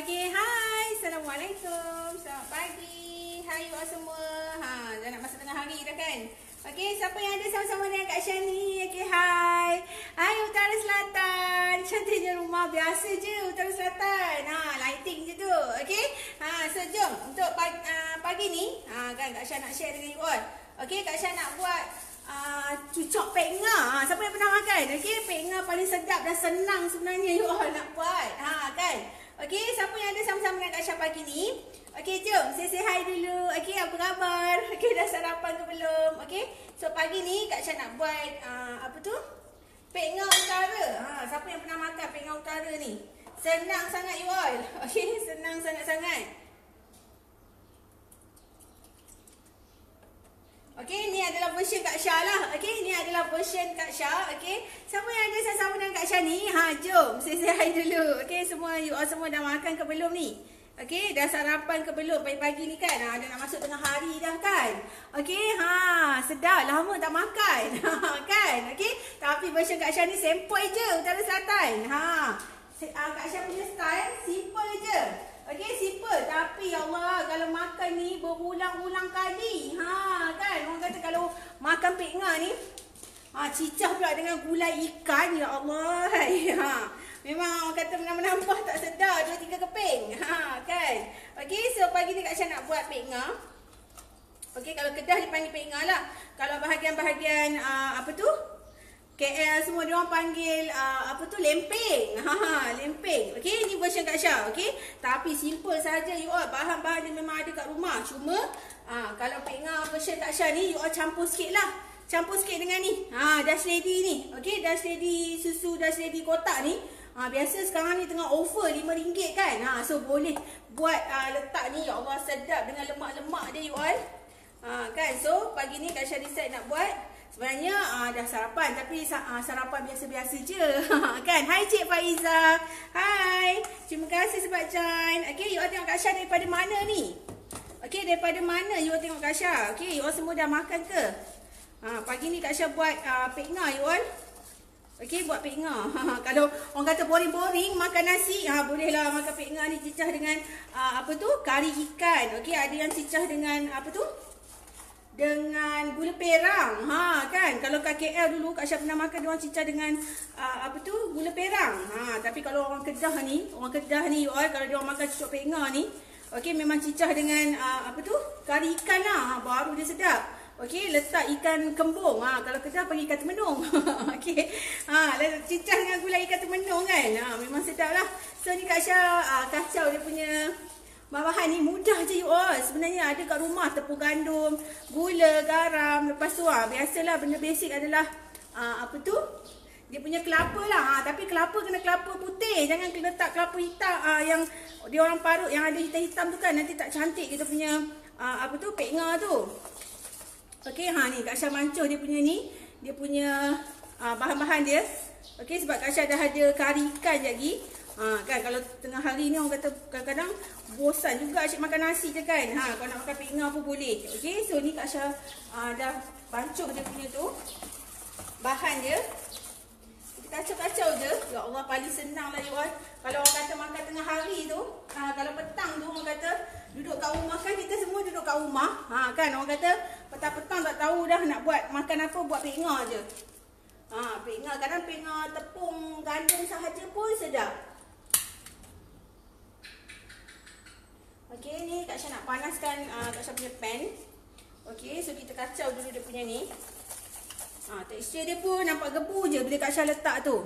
Okey, hai. Assalamualaikum. Selamat pagi. Hai you all semua. Dah nak masuk tengah hari dah kan? Okey, siapa yang ada sama-sama dengan Kak Shani? Okey, hai. Hai Utara Selatan. Cantiknya rumah biasa je Utara Selatan. Lighting je tu. Okey. So jom untuk pagi ni, kan Kak Shani nak share dengan you all. Okey, Kak Shani nak buat cucuk pek ngah. Siapa yang pernah makan? Okey, pek ngah paling sedap dan senang sebenarnya you all nak buat. Kan? Okey, siapa yang ada sama-sama dengan Kak Syah pagi ni? Okey, jom saya say hi dulu. Okey, apa khabar? Okey, dah sarapan ke belum? Okey. So pagi ni Kak Syah nak buat pek ngah utara. Siapa yang pernah makan pek ngah utara ni? Senang sangat you all. Okey, senang sangat-sangat. Okey, ni adalah version Kak Syah lah. Okey, ni adalah version Kak Syah. Okey, siapa yang ada sama-sama dengan Kak Syah ni? Jom saya say hi dulu. Okey, semua you all semua dah makan ke belum ni? Okey, dah sarapan ke belum pagi-pagi ni kan? Dah nak masuk tengah hari dah kan? Okey, sedap. Lama tak makan. Kan? Okey, tapi version Kak Syah ni sempoi je Utara Selatan. Kak Syah punya style simple je. Okey, simple. Tapi ya Allah, kalau makan ni berulang-ulang kali. Kan? Orang kata kalau makan pek ngah ni, cicah pula dengan gulai ikan. Ya Allah. Memang orang kata menambah tak sedar 2-3 keping. Kan? Okey, so pagi ni Kak Syah nak buat pek ngah. Okey, kalau Kedah dipanggil pek ngah lah. Kalau bahagian-bahagian KL semua dia orang panggil lempeng. Lempeng. Okey, ni version Kak Syah, okey. Tapi simple saja you all. Bahan-bahan dia memang ada kat rumah. Cuma kalau pek ngah version Kak Syah ni you all campur sikitlah. Campur sikit dengan ni. Dash Lady ni. Okey, Dash Lady susu Dash Lady kotak ni. Biasa sekarang ni tengah offer RM5 kan. So boleh buat letak ni. Ya Allah, sedap dengan lemak-lemak dia you all. Kan? So pagi ni Kak Syah decide nak buat. Sebenarnya dah sarapan, tapi sarapan biasa-biasa je. Kan? Hai Cik Faiza. Hai. Terima kasih sebab join. Okey, you all tengok Kak Syah daripada mana ni? Okey, daripada mana you all tengok Kak Syah? Okey, you all semua dah makan ke? Pagi ni Kak Syah buat pek ngah you all. Okey, buat pek ngah. Kalau orang kata boring-boring makan nasi, bolehlah makan pek ngah ni cicah dengan kari ikan. Okey, ada yang cicah dengan dengan gula perang. Kan, kalau kat KL dulu Kak Syah pernah makan dia orang cicah dengan gula perang. Tapi kalau orang Kedah ni you all, kalau dia orang makan cucuk pek ngah ni, okey, memang cicah dengan kari ikan lah. Baru dia sedap. Okey, letak ikan kembung. Kalau Kedah panggil ikan temenung. Okey. Cicah dengan gulai ikan temenung kan. Memang sedap lah. So ni Kak Syah kacau dia punya bahan ni mudah je you all. Sebenarnya ada kat rumah tepung gandum, gula, garam. Lepas tu biasalah benda basic adalah dia punya kelapa lah. Tapi kelapa kena kelapa putih. Jangan letak kelapa hitam yang dia orang parut yang ada hitam-hitam tu kan. Nanti tak cantik kita punya pek ngah tu. Okey, ni Kak Syah mancuh dia punya ni. Dia punya bahan-bahan dia. Okey, sebab Kak Syah dah ada kari ikan je lagi. Kan, kalau tengah hari ni orang kata kadang-kadang bosan juga asyik makan nasi je kan. Kalau nak makan pek ngah pun boleh. Okey, so ni Kak Syah dah bancuh dia punya tu bahan dia. Kita kacau-kacau je. Ya Allah, paling senang lah you all. Kalau orang kata makan tengah hari tu, kalau petang tu orang kata duduk kat rumah kan, kita semua duduk kat rumah. Kan, orang kata petang-petang tak tahu dah nak buat makan apa, buat pek ngah je. Pek ngah, kadang pek ngah tepung gandum sahaja pun sedap. Okey, ni Kak Syah nak panaskan Kak Syah punya pan. Okey, so kita kacau dulu dia punya ni. Tekstur dia pun nampak gebu je bila Kak Syah letak tu.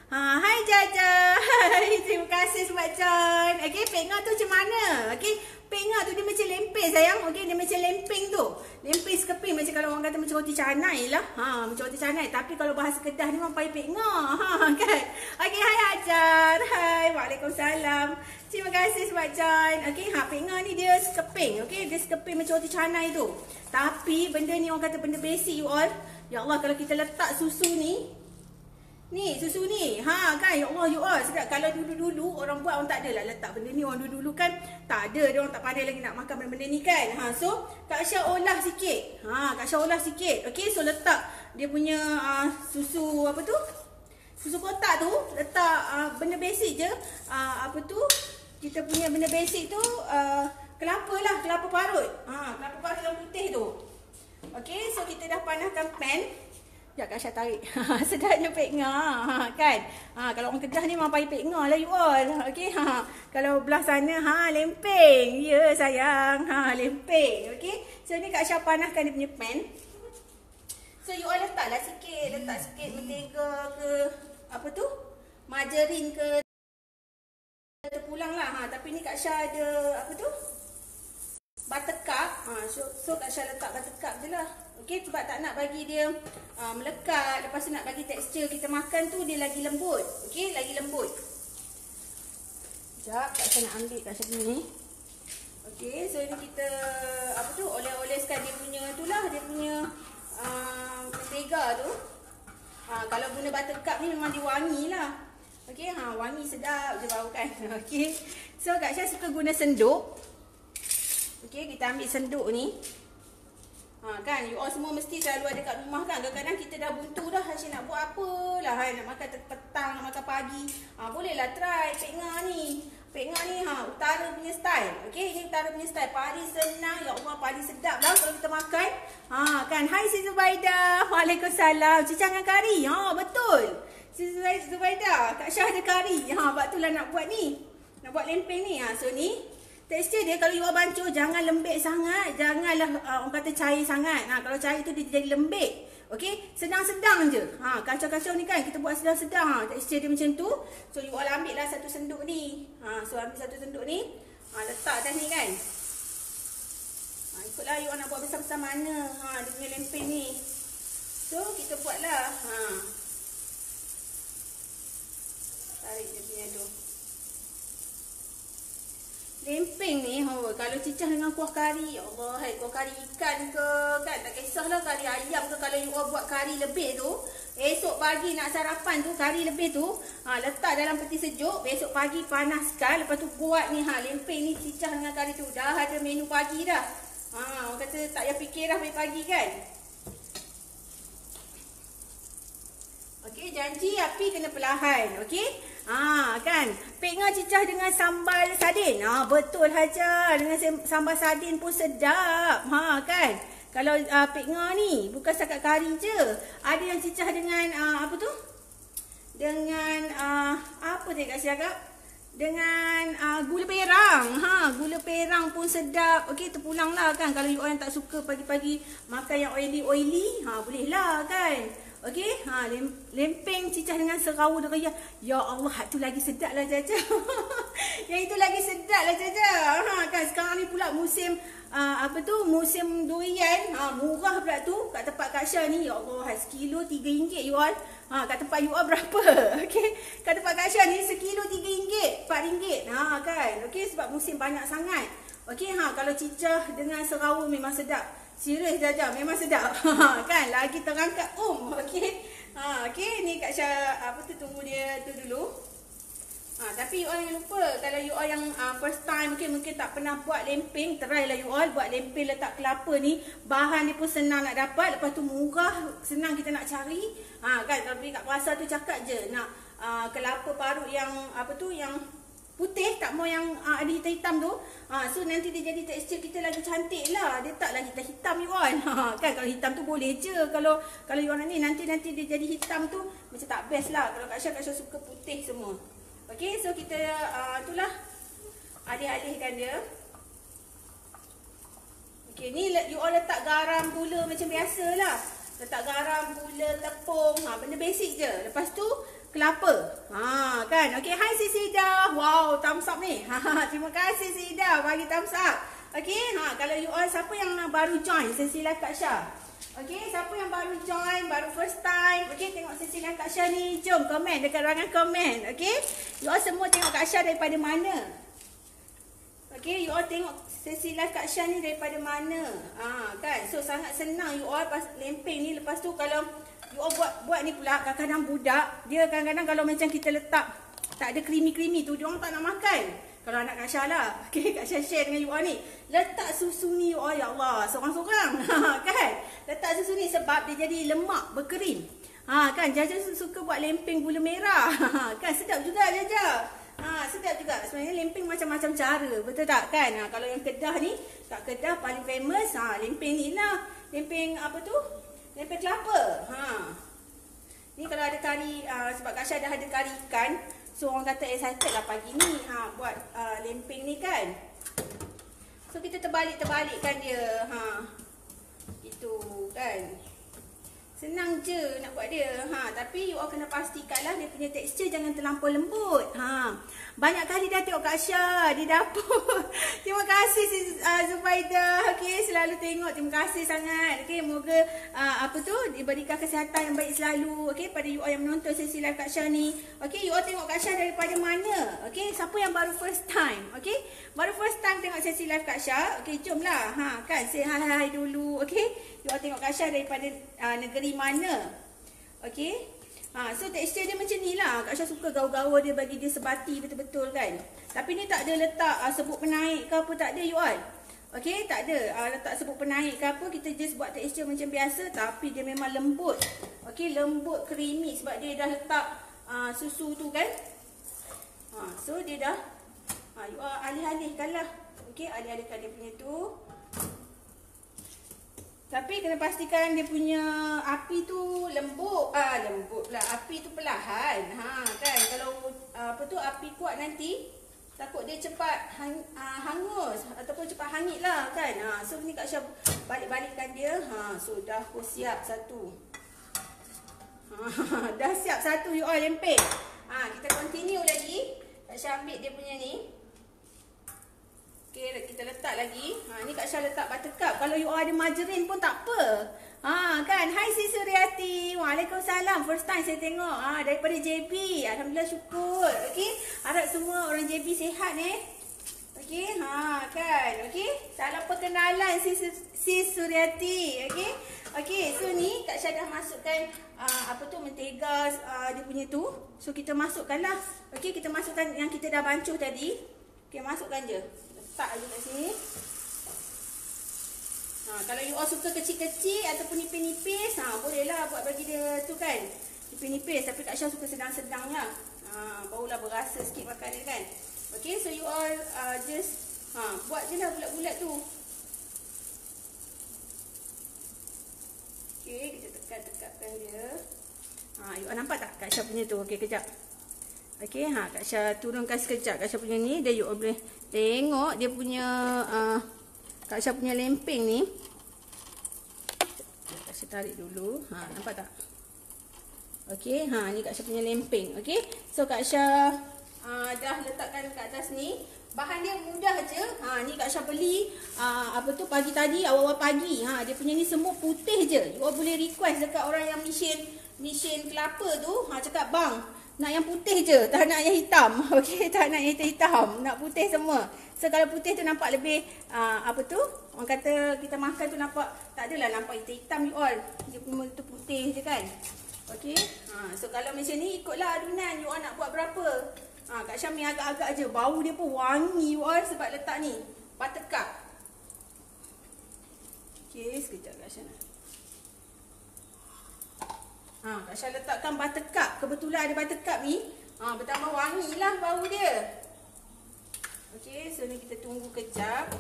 Hai Jaja. Hai, terima kasih sebab join. Okey, pek ngah tu macam mana? Okey, pek ngah tu dia macam lempeng sayang. Okey, dia macam lempeng tu. Lempeng sekeping macam kalau orang kata macam roti canai lah. Macam roti canai. Tapi kalau bahasa Kedah ni memang panggil pek ngah. Kan? Okey, hai Hajar. Hai, waalaikumsalam. Terima kasih sebab join. Okey, pek ngah ni dia sekeping. Okey, dia sekeping macam roti canai tu. Tapi benda ni orang kata benda basic you all. Ya Allah, kalau kita letak susu ni. Ni susu ni. Kan, ya Allah you all sedap. Kalau dulu-dulu orang buat, orang tak adalah letak benda ni. Orang dulu-dulu kan tak ada. Dia orang tak pandai lagi nak makan benda-benda ni kan. So Kak Syah olah sikit. Kak Syah olah sikit. Okey, so letak dia punya susu susu kotak tu, letak benda basic je. kita punya benda basic tu kelapa lah, kelapa parut. Kelapa parut yang putih tu. Okey, so kita dah panaskan pan. Sekejap Kak Syah tarik. Sedapnya pek ngah, kan? Kalau orang Kedah ni memang payah pek ngah lah you all. Okey, kalau belah sana lempeng. Ya sayang, lempeng. Okey. So ni Kak Syah panaskan dia punya pan. So you all letak sikit mentega ke apa tu? Margarin ke terpulang lah. Tapi ni Kak Syah ada apa tu? Buttercup. So Kak Syah letak buttercup je lah. Okey, sebab tak nak bagi dia melekat. Lepas tu nak bagi tekstur kita makan tu dia lagi lembut. Okey, lagi lembut. Sekejap, Kak Syah nak ambil Kak Syah ni. Okey, so ini kita apa tu? Oleskan dia punya tu lah, dia punya mentega tu. Kalau guna buttercup ni memang dia wangi lah. Okey, wangi sedap je bau kan. Okey. So Kak Syah suka guna senduk. Okey, kita ambil senduk ni. Kan, you all semua mesti selalu ada kat rumah kan. Kadang-kadang kita dah buntu dah, Hasyim nak buat apa lah, nak makan petang, nak makan pagi. Bolehlah try pek ngah ni. Pek ngah ni utara punya style. Okey, ini utara punya style. Paling senang, ya Allah, paling sedap lah kalau kita makan. Kan, hai Siti Zubaidah. Waalaikumsalam. Cicang dengan kari. Betul. Siti Zubaidah, Kak Syah ada kari. Sebab tu lah nak buat ni. Nak buat lempeng ni. So ni tekstur dia kalau you all bancuh jangan lembek sangat, janganlah orang kata cair sangat. Kalau cair tu dia jadi lembek. Okey, sedang-sedang je. Kacau-kacau ni kan kita buat sedang-sedang. Tekstur dia macam tu. So you all ambil lah satu senduk ni. So ambil satu senduk ni. Letak atas ni kan. Ikutlah you all nak buat besar-besar mana. Dia punya lempeng ni. So kita buatlah. Tarik dia punya tu. Lempeng ni, kalau cicah dengan kuah kari, ya Allah, kuah kari ikan ke, kan, tak kisahlah kari ayam ke, kalau you all buat kari lebih tu, esok pagi nak sarapan tu, kari lebih tu, letak dalam peti sejuk, besok pagi panaskan, lepas tu buat ni, lempeng ni cicah dengan kari tu, dah ada menu pagi dah. Orang kata tak payah fikir dah pagi kan. Okey, janji api kena perlahan, okey? Kan, pek ngah cicah dengan sambal sardin. Betul Haja, dengan sambal sardin pun sedap. Kan? Kalau pek ngah ni bukan setakat kari je. Ada yang cicah dengan apa tu? Dengan apa tadi Kak Syah cakap? Dengan gula perang. Gula perang pun sedap. Okey, terpulang lah kan. Kalau you orang tak suka pagi-pagi makan yang oily, boleh lah kan. Okey, lempeng cicah dengan serawur dia. Ya Allah, tu lagi sedap lah Jaja. Yang itu lagi sedap lah Jaja. Kan sekarang ni pula musim apa tu? Musim durian. Murah pula tu kat tempat Kak Syah ni. Ya Allah, sekilo RM3 you all. Kat tempat you all berapa? Okey, kat tempat Kak Syah ni sekilo RM3, RM4. Kan. Okey, sebab musim banyak sangat. Okey, kalau cicah dengan serawur memang sedap. Serius Jaja, memang sedap. Kan, lagi terangkat okey. Okey, ni Kak Syah apa tu, tunggu dia tu dulu. Tapi you all jangan lupa, kalau you all yang first time mungkin tak pernah buat lempeng, try lah you all buat lempeng letak kelapa ni. Bahan dia pun senang nak dapat, lepas tu murah, senang kita nak cari. Kan, kalau pergi kat pasar tu cakap je nak kelapa parut yang apa tu, yang putih, tak mau yang ada hitam-hitam tu. So nanti dia jadi tekstur kita lagi cantik lah. Dia tak lagi hitam you all. Kan kalau hitam tu boleh je. Kalau you all ni nanti dia jadi hitam tu macam tak best lah. Kalau Kak Syah suka putih semua. Okey, so kita itulah alih-alihkan dia. Okey, ni you all letak garam, gula macam biasa lah. Letak garam, gula, tepung, benda basic je. Lepas tu kelapa. Kan. Okey, hai Sida. Wow, thumbs up ni. Terima kasih Sida bagi thumbs up. Okey, kalau you all siapa yang baru join sesi live Kak Syah? Okey, siapa yang baru join, baru first time, okey, tengok sesi live Kak Syah ni, jom komen dekat ruangan komen. Okey, you all semua tengok Kak Syah daripada mana? Okey, you all tengok sesi live Kak Syah ni daripada mana? Kan, so sangat senang you all pas lempeng ni. Lepas tu kalau you all buat ni pula, kadang-kadang budak, dia kadang-kadang kalau macam kita letak tak ada creamy-creamy tu, dia orang tak nak makan. Kalau anak Kak Syah lah. Okay, Kak Syah share dengan you all ni. Letak susu ni, oh ya Allah, seorang-seorang. Kan? Letak susu ni sebab dia jadi lemak, berkerim. Kan, Jaja suka buat lempeng gula merah. Kan, sedap juga Jaja. Sedap juga. Sebenarnya lempeng macam-macam cara. Betul tak kan? Kalau yang Kedah ni, kat Kedah paling famous lempeng ni lah. Lempeng apa tu? Lempeng kelapa. Ni kalau ada kari, sebab Kak Syah dah ada kari ikan. So orang kata excited lah pagi ni buat lempeng ni kan. So kita terbalik-terbalikkan dia. Itu kan. Senang je nak buat dia. Tapi you all kena pastikanlah dia punya tekstur jangan terlampau lembut. Banyak kali dah tengok Kak Syah di dapur. Terima kasih Zubaida. Okey, selalu tengok. Terima kasih sangat. Okey, moga diberikan kesihatan yang baik selalu. Okey, pada you all yang menonton sesi live Kak Syah ni. Okey, you all tengok Kak Syah daripada mana? Okey, siapa yang baru first time? Okey, baru first time tengok sesi live Kak Syah. Okey, jomlah. Kan, say hi dulu. Okey. You all tengok Kak Syah daripada negeri mana? Okey. So tekstur dia macam ni lah. Kak Syah suka gaul-gaul dia, bagi dia sebati betul-betul kan. Tapi ni tak ada letak sebut penaik ke apa, tak ada you all. Okey, tak ada letak sebut penaik ke apa. Kita just buat tekstur macam biasa. Tapi dia memang lembut. Okey, lembut, creamy. Sebab dia dah letak susu tu kan. So dia dah you all alih-alihkan lah. Okey, alih-alihkan dia punya tu. Tapi kena pastikan dia punya api tu lembut. Lembut pula. Api tu perlahan. Kan. Kalau api kuat nanti takut dia cepat hangus ataupun cepat hangit lah kan. So ni Kak Syah balik-balikkan dia. So dah pun siap satu. Dah siap satu you all lempeng. Kita continue lagi. Kak Syah ambil dia punya ni. Okay, kita letak lagi. Ni Kak Syah letak buttercup. Kalau you all ada margarin pun tak apa. Kan. Hai Sis Suryati. Waalaikumsalam. First time saya tengok. Daripada JB. Alhamdulillah, syukur. Okay. Harap semua orang JB sihat Okay. Kan. Okay. Salam perkenalan Sis Suryati. Okay. Okay. So ni Kak Syah dah masukkan mentega dia punya tu. So kita masukkan lah. Okay. Kita masukkan yang kita dah bancuh tadi. Okay. Masukkan je. Letak aja kat sini. Kalau you all suka kecil-kecil ataupun nipis-nipis, bolehlah buat bagi dia tu kan. Nipis-nipis. Tapi Kak Syah suka sedang-sedang lah. Barulah berasa sikit makan dia kan. Okay, so you all just buat je lah bulat-bulat tu. Okay, kita tekan-tekatkan dia. You all nampak tak Kak Syah punya tu? Okay, kejap. Okay, Kak Syah turunkan sekejap Kak Syah punya ni. Dia you all boleh tengok dia punya Kak Syah punya lempeng ni. Kak Syah tarik dulu. Nampak tak? Okay, ni Kak Syah punya lempeng. Okay, so Kak Syah dah letakkan kat atas ni. Bahan dia mudah je. Ni Kak Syah beli pagi tadi, awal-awal pagi. Dia punya ni semua putih je. You all boleh request dekat orang yang mission kelapa tu. Cakap bang, nak yang putih je, tak nak yang hitam. Okey, tak nak yang hitam, nak putih semua. So kalau putih tu nampak lebih orang kata kita makan tu nampak, tak adalah nampak hitam-hitam you all. Dia pun tu putih je kan. Okey. So kalau macam ni ikutlah adunan you all nak buat berapa. Kak Syah ambil agak-agak je. Bau dia pun wangi you all sebab letak ni buttercup. Okey, sekejap Kak Syah. Kak Syah letakkan buttercup. Kebetulan ada buttercup ni. Bertambah wangi lah bau dia. Okey, so ni kita tunggu kejap.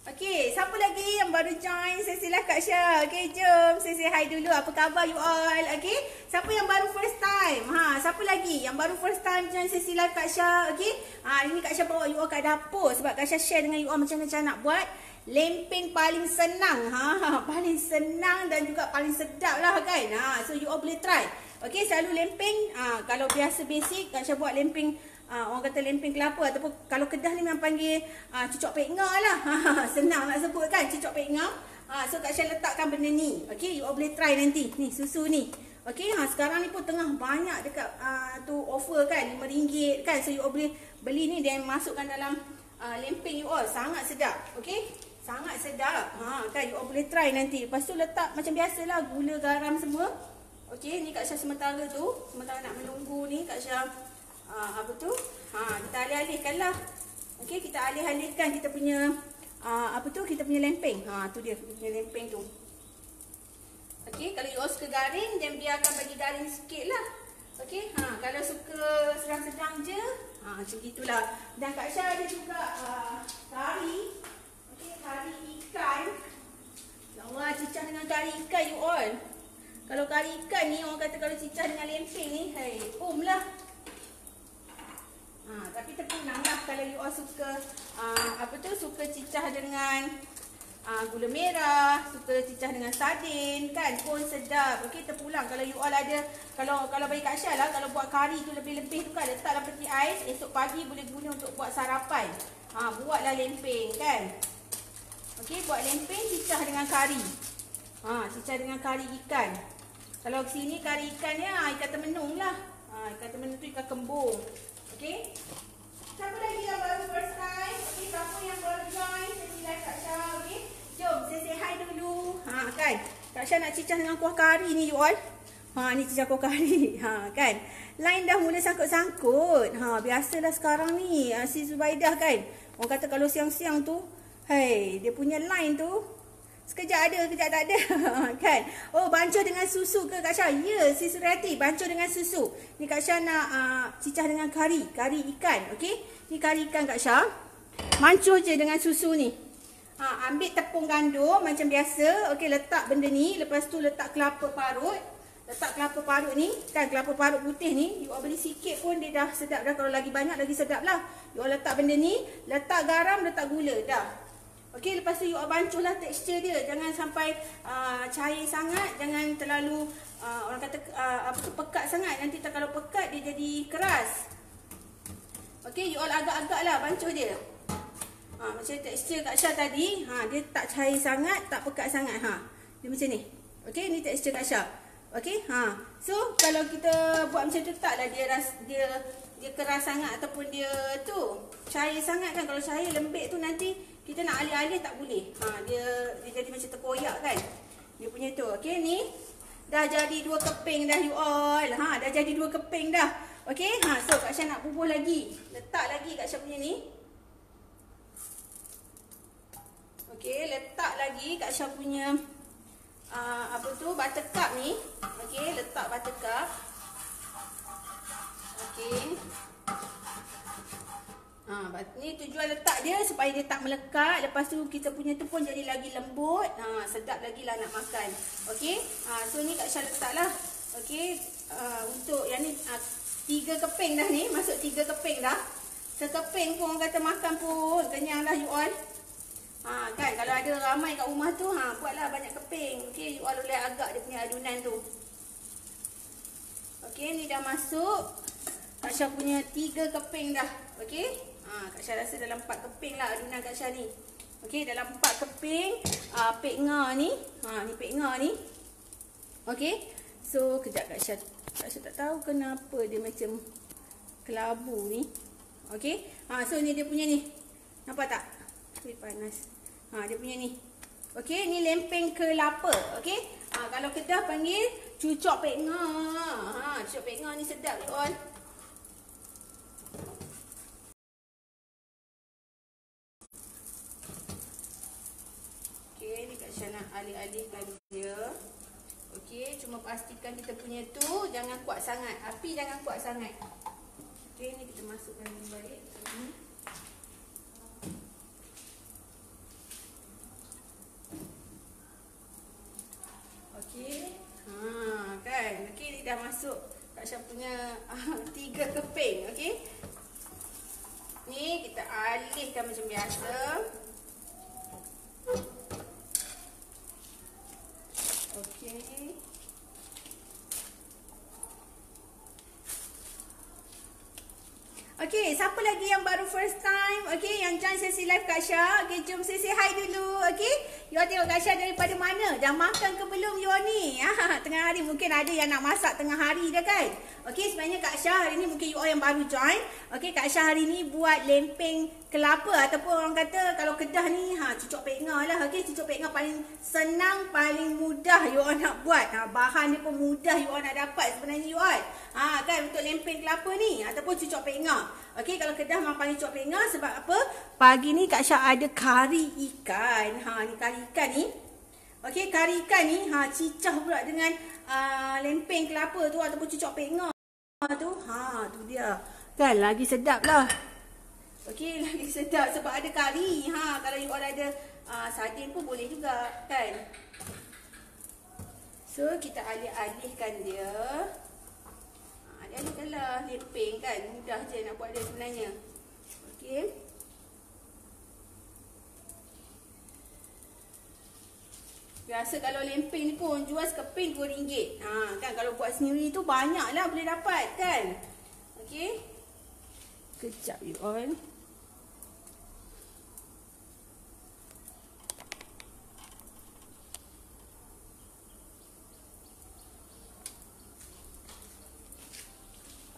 Okey, siapa lagi yang baru join sesi live Kak Syah? Okey, jom sesi hi dulu. Apa khabar you all? Okey, siapa yang baru first time? Siapa lagi yang baru first time join sesi live Kak Syah? Okey, hari ni Kak Syah bawa you all kat dapur sebab Kak Syah share dengan you all macam mana cara nak buat lempeng paling senang. Paling senang dan juga paling sedap lah kan. So you all boleh try. Okey, selalu lempeng kalau biasa basic Kak Syah buat lempeng orang kata lempeng kelapa ataupun kalau Kedah ni memang panggil cucuk pek ngah lah. Senang nak sebut kan, cucuk pek ngah. So Kak Syah letakkan benda ni. Okey, you all boleh try nanti. Ni susu ni. Okey, sekarang ni pun tengah banyak dekat tu offer kan, RM5 kan. So you all boleh beli ni dan masukkan dalam lempeng you all. Sangat sedap. Okey, sangat sedap. Kan you all boleh try nanti. Lepas tu letak macam biasalah gula, garam semua. Okey, ni Kak Syah sementara nak menunggu ni Kak Syah kita alih-alihkan lah. Okey, kita alih-alihkan kita punya kita punya lempeng. Tu dia punya lempeng tu. Okey, kalau you all suka garing, then biarkan bagi garing sikit lah. Okey, kalau suka sedang-sedang je, macam gitulah. Dan Kak Syah ada juga kari. Okey, kari ikan. Ya Allah, cicah dengan kari ikan you all. Kalau kari ikan ni, orang kata kalau cicah dengan lempeng ni, lah. Tapi terpulang lah kalau you all suka, suka cicah dengan gula merah, suka cicah dengan sardin kan, pun sedap. Okey, terpulang kalau you all ada, kalau bagi Kak Syah lah, kalau buat kari tu lebih-lebih tu kan, letaklah peti ais, esok pagi boleh guna untuk buat sarapan. Buatlah lempeng kan. Okey, buat lempeng cicah dengan kari. Cicah dengan kari ikan. Kalau sini kari ikannya ikan temenung lah. Ikan temenung tu ikan kembung. Okey. Siapa lagi yang baru first time? Okey, siapa yang baru join sesi live Kak Syah? Okey. Jom, saya say hi dulu. Kan. Kak Syah nak cicah dengan kuah kari ni you all. Ni cicah kuah kari. Kan. Line dah mula sangkut-sangkut. Biasalah sekarang ni si Zubaidah kan. Orang kata kalau siang-siang tu, dia punya line tu sekejap ada, sekejap tak ada. Kan. Oh, bancuh dengan susu ke Kak Syah? Ya, si Suryati, bancuh dengan susu. Ni Kak Syah nak cicah dengan kari ikan. Okey. Ni kari ikan Kak Syah. Bancuh je dengan susu ni. Ambil tepung gandum macam biasa. Okey, letak benda ni, lepas tu letak kelapa parut. Letak kelapa parut ni, kan kelapa parut putih ni, you all beli sikit pun dia dah sedap dah. Kalau lagi banyak lagi sedap lah. You all letak benda ni, letak garam, letak gula, dah. Okey, lepas tu you all bancuh lah tekstur dia. Jangan sampai cair sangat, jangan terlalu orang kata pekat sangat. Nanti kalau pekat dia jadi keras. Okey, you all agak-agak lah bancuh dia. Macam tekstur Kak Syah tadi, dia tak cair sangat, tak pekat sangat. Dia macam ni. Okey, ni tekstur Kak Syah. Okey, so kalau kita buat macam tu, taklah dia keras sangat ataupun dia tu cair sangat kan. Kalau cair lembek tu nanti kita nak alih-alih tak boleh. Dia jadi macam terkoyak kan. Dia punya tu. Okey, ni dah jadi 2 keping dah you all. Dah jadi 2 keping dah. Okey, so Kak Syah nak bubuh lagi. Letak lagi Kak Syah punya ni. Okey, letak lagi Kak Syah punya buttercup ni. Okey, letak buttercup. Okey. Ni tujuan letak dia supaya dia tak melekat. Lepas tu kita punya tu pun jadi lagi lembut. Sedap lagi lah nak makan. Okey. So ni Kak Syah letak lah. Okey. Untuk yang ni 3 keping dah ni. Masuk 3 keping dah. Sekeping pun orang kata makan pun kenyang dah you all. Kan kalau ada ramai kat rumah tu, buatlah banyak keping. Okey, you all boleh agak dia punya adunan tu. Okey, ni dah masuk. Kak Syah punya 3 keping dah. Okey. Kak Syah rasa dalam 4 keping lah adunan Kak Syah ni. Okey, dalam 4 keping pek nga ni. Ni pek nga ni. Okey. So, kejap Kak Syah tak tahu kenapa dia macam kelabu ni. Okey. So ni dia punya ni. Nampak tak? Panas. Dia punya ni. Okey, ni lempeng kelapa. Okey. Kalau Kedah panggil cucuk pek nga. Cucuk pek nga ni sedap you all. Okey, ni Kak Syah nak alih-alihkan dia. Okey, cuma pastikan kita punya tu jangan kuat sangat. Api jangan kuat sangat. Okey, ni kita masukkan balik. Okey. Kan. Okey, ni dah masuk Kak Syah punya 3 keping. Okey. Ni kita alihkan macam biasa. Okey. Okey, siapa lagi yang baru first time? Okey, yang join sesi live Kak Syah. Okey, jom saya say hi dulu. Okey. You all tengok Kak Syah daripada mana? Dah makan ke belum you all ni? Tengah hari mungkin ada yang nak masak tengah hari dah kan? Okey, sebenarnya Kak Syah hari ni mungkin you all yang baru join. Okey, Kak Syah hari ni buat lempeng kelapa ataupun orang kata kalau Kedah ni cucuk pek nga lah. Okey, cucuk pek nga paling senang, paling mudah you all nak buat. Bahan dia pun mudah you all nak dapat sebenarnya you all. Kan untuk lempeng kelapa ni ataupun cucuk pek nga. Okey, kalau Kedah memang panggil cucuk pek nga sebab apa? Pagi ni Kak Syah ada kari ikan. Ni kari ikan ni. Okey, kari ikan ni cicah pula dengan lempeng kelapa tu ataupun cucuk pek nga. tu. Tu dia. Kan lagi sedap lah. Okey, lagi sedap sebab ada kari. Kalau you all ada sardin pun boleh juga, kan? So, kita alih-alihkan dia. Alih-alihkan lah. Lempeng kan. Mudah je nak buat dia sebenarnya. Okey. Biasa kalau lempeng ni pun jual sekeping RM2. Kan kalau buat sendiri tu banyak lah boleh dapat, kan? Okey. Kejap you all.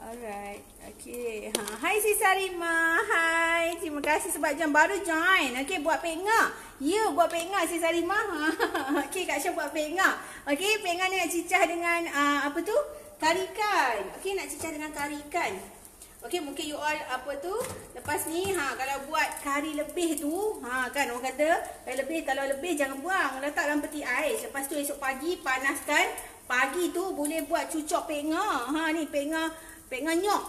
Alright. Okay. Hai Sis Sarima. Hai. Terima kasih sebab jam baru join. Okay, buat pengak. Ya, buat pengak Sis Sarima. Okay, Kak Syah buat pengak. Okay, pengak ni nak cicah dengan apa tu? Kari ikan. Okay, nak cicah dengan kari ikan. Okay, mungkin you all apa tu? Lepas ni, kalau buat kari lebih tu, kan orang kata, kalau lebih jangan buang. Letak dalam peti ais. Lepas tu esok pagi panaskan. Pagi tu boleh buat cucuk pengak. Ni pengak nyok.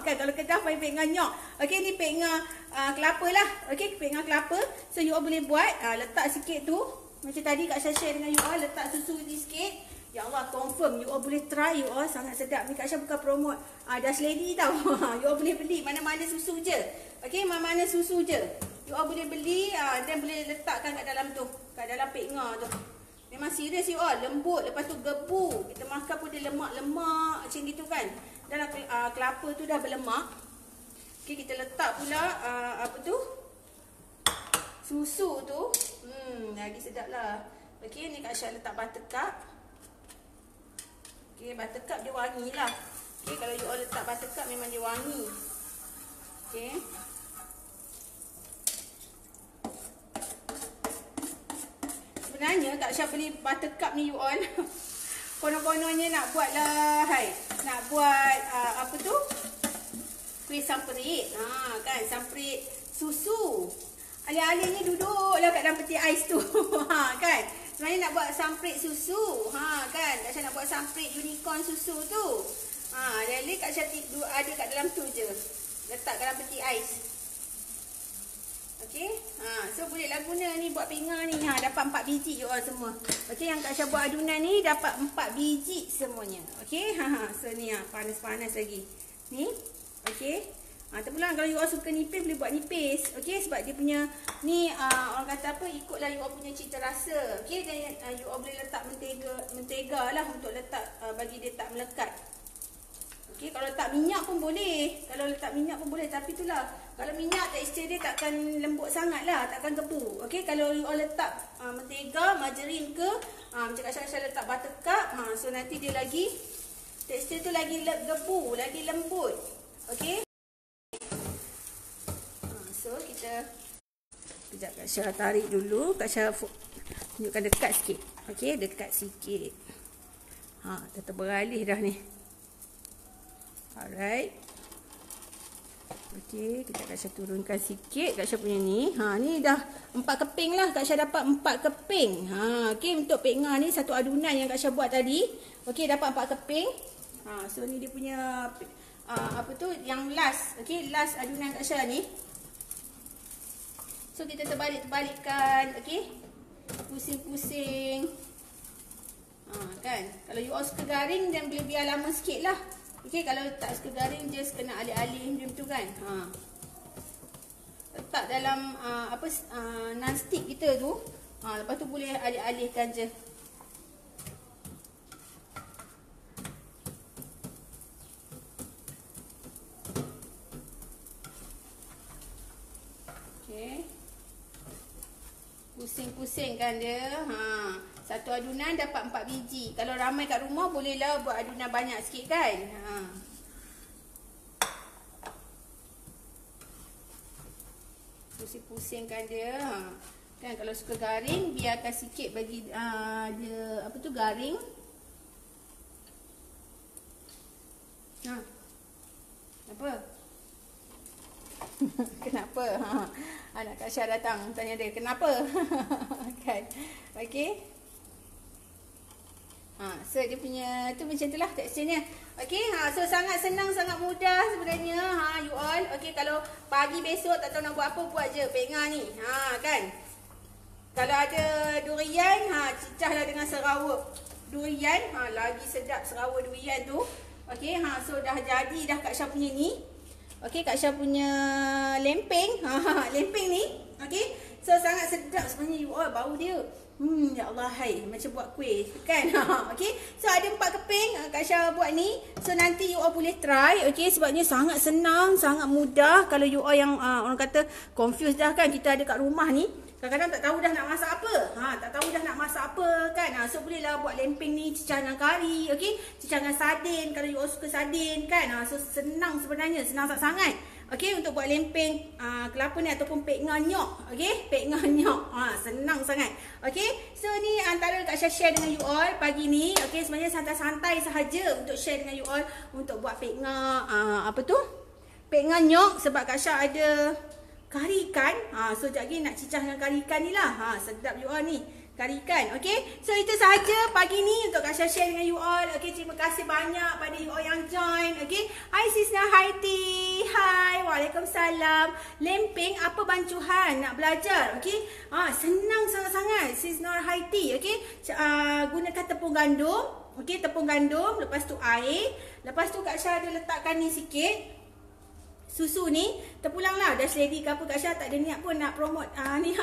Kan kalau kedah pakai pengak nyok. Okey, ni pengak kelapa lah. Okey, pengak kelapa. So you all boleh buat, letak sikit tu. Macam tadi Kak Syah share dengan you all, letak susu ni sikit. Ya Allah, confirm you all boleh try, you all sangat sedap. Ni Kak Syah bukan promote Dash Lady tau. You all boleh beli mana-mana susu je. Okey, mana-mana susu je. You all boleh beli dan boleh letakkan kat dalam tu, kat dalam pengak tu. Memang serius you all, lembut, lepas tu gebu. Kita makan pun dia lemak-lemak macam gitu kan. Dan kelapa tu dah berlemak. Okey, kita letak pula apa tu? Susu tu. Lagi sedap lah. Okey, ni Kak Syah letak buttercup. Okey, buttercup dia wangi lah. Okey, kalau you all letak buttercup memang dia wangi. Okey. Sebenarnya Kak Syah beli buttercup ni you all. Konon-kononnya nak buat lah, nak buat apa tu? Kuih samprit. Kan, samprit susu. Alih-alihnya duduklah kat dalam peti ais tu. Kan? Sebenarnya nak buat samprit susu. Kan? Kak Syah nak buat samprit unicorn susu tu. Jadi Kak Syah ada kat dalam tu je. Letak dalam peti ais. Okey. So bolehlah guna ni buat pinggang ni. Dapat 4 biji you all semua. Okey, yang Kak Syah buat adunan ni dapat 4 biji semuanya. Okey. So ni panas-panas lagi. Ni. Okey. Terpulang kalau you all suka nipis boleh buat nipis. Okey, sebab dia punya ni orang kata apa, ikutlah you all punya cita rasa. Okey, dan you all boleh letak mentega lah untuk letak bagi dia tak melekat. Okey, kalau letak minyak pun boleh. Kalau letak minyak pun boleh, tapi itulah. Kalau minyak tekstur dia takkan lembut sangat lah, takkan gebu. Okey, kalau you all letak mentega, margarin ke, macam Kak Syah letak buttercup, so nanti dia lagi tekstur tu lagi gebu, lagi lembut. Okey. So kita kejap Kak Syah tarik dulu. Kak Syah tunjukkan dekat sikit. Okey, dekat sikit. Dah terberalih dah ni. Alright. Okey, kita Kak Syah turunkan sikit Kak Syah punya ni. Ni dah 4 keping lah. Kak Syah dapat 4 keping. Okey, untuk pengah ni satu adunan yang Kak Syah buat tadi. Okey, dapat 4 keping. So ni dia punya apa tu yang last. Okey, last adunan Kak Syah ni. So kita terbalik-terbalikkan. Okey. Pusing-pusing. Kan. Kalau you all suka garing dan boleh biar lama sikit lah. Okey, kalau tak suka garing, just kena alih-alih macam tu kan. Letak dalam non-stick kita tu. Lepas tu boleh alih-alihkan je. Okey. Pusing-pusingkan dia. Satu adunan dapat 4 biji. Kalau ramai kat rumah bolehlah buat adunan banyak sikit kan. Pusing-pusingkan dia. Kan kalau suka garing, biarkan sikit bagi dia apa tu garing. Apa? Kenapa? Anak Kak Syah datang tanya dia kenapa. Kan. Okey. So dia punya tu macam itulah teksturnya. Okey, so sangat senang, sangat mudah sebenarnya. You all, okey, kalau pagi besok tak tahu nak buat apa, buat je pekngah ni. Kan. Kalau ada durian, cicahlah dengan serawak durian. Lagi sedap serawak durian tu. Okey, so dah jadi dah Kak Syah punya ni. Okey, Kak Syah punya lempeng. Lempeng ni. Okey. So sangat sedap sebenarnya you all, bau dia. Ya Allah, hai, macam buat kuih kan. Okey. So ada 4 keping Kak Syah buat ni. So nanti you all boleh try. Okey, sebabnya sangat senang, sangat mudah. Kalau you all yang orang kata confused dah kan, kita ada kat rumah ni, kadang-kadang tak tahu dah nak masak apa. Tak tahu dah nak masak apa kan. So bolehlah buat lempeng ni, cicah dengan kari, okey. Cicah dengan sardin kalau you all suka sardin kan. So senang sebenarnya, senang sangat. Okey, untuk buat lempeng kelapa ni ataupun pekngah nyok. Okey, pekngah nyok. Senang sangat. Okey, so ni antara Kak Syah share dengan you all pagi ni. Okey, sebenarnya santai-santai sahaja untuk share dengan you all untuk buat pekngah apa tu? Pekngah nyok, sebab Kak Syah ada kari ikan. So sekejap lagi nak cicah dengan kari ikan ni lah. Sedap you all ni, kari ikan. Okey, so itu sahaja pagi ni untuk Kak Syah share dengan you all. Okey, terima kasih banyak pada you all yang join. Okey, hai Sis Haiti. Hai, Waalaikumsalam. Lempeng apa bancuhan nak belajar? Okey, senang sangat-sangat Sis Nur Haiti. Okey, gunakan tepung gandum. Okey, tepung gandum, lepas tu air. Lepas tu Kak Syah ada letakkan ni sikit susu ni, terpulang lah dah ready ke apa. Kak Syah tak ada niat pun nak promote ni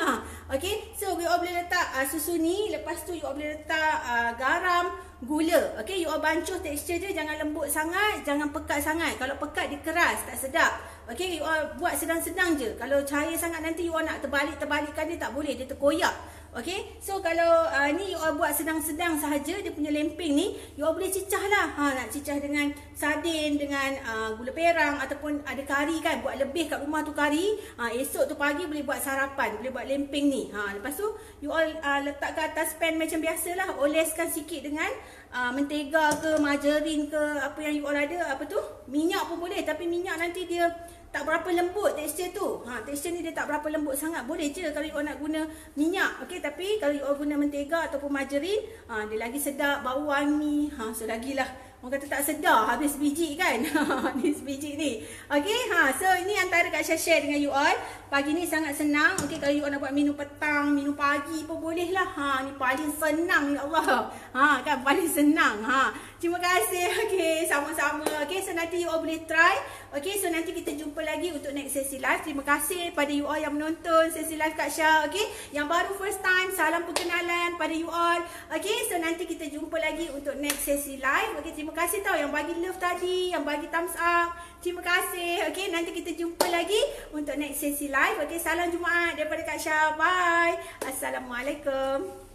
okey, so you all boleh letak susu ni. Lepas tu you all boleh letak garam, gula. Okey, you all bancuh tekstur dia, jangan lembut sangat, jangan pekat sangat. Kalau pekat dia keras, tak sedap. Okey, you all buat sedang-sedang je. Kalau cair sangat nanti you all nak terbalik-terbalikkan dia tak boleh, dia terkoyak. Okey, so kalau ni you all buat sedang-sedang sahaja, dia punya lempeng ni you all boleh cicah lah. Nak cicah dengan sardin, dengan gula perang ataupun ada kari kan, buat lebih kat rumah tu kari. Esok tu pagi boleh buat sarapan, boleh buat lempeng ni. Lepas tu you all letak ke atas pan macam biasalah, oleskan sikit dengan mentega ke, margarin ke, apa yang you all ada, apa tu, minyak pun boleh. Tapi minyak nanti dia tak berapa lembut tekstur tu. Tekstur ni dia tak berapa lembut sangat. Boleh je kalau you all nak guna minyak. Okey, tapi kalau you all guna mentega ataupun margarin, dia lagi sedap, bau wangi. So lagilah orang kata tak sedar habis biji kan. Habis biji ni. Okey, so ini antara Kak Syah share dengan you all. Pagi ni sangat senang. Okey, kalau you all nak buat minum petang, minum pagi pun boleh lah. Ni paling senang, ya Allah. Kan paling senang. Terima kasih. Okey, sama-sama. Okey, so nanti you all boleh try. Okey, so nanti kita jumpa lagi untuk next sesi live. Terima kasih pada you all yang menonton sesi live Kak Syah. Okey, yang baru first time, salam perkenalan pada you all. Okey, so nanti kita jumpa lagi untuk next sesi live. Okey, terima kasih tau yang bagi love tadi, yang bagi thumbs up. Terima kasih. Okey, nanti kita jumpa lagi untuk next sesi live. Okey, salam Jumaat daripada Kak Syah. Bye. Assalamualaikum.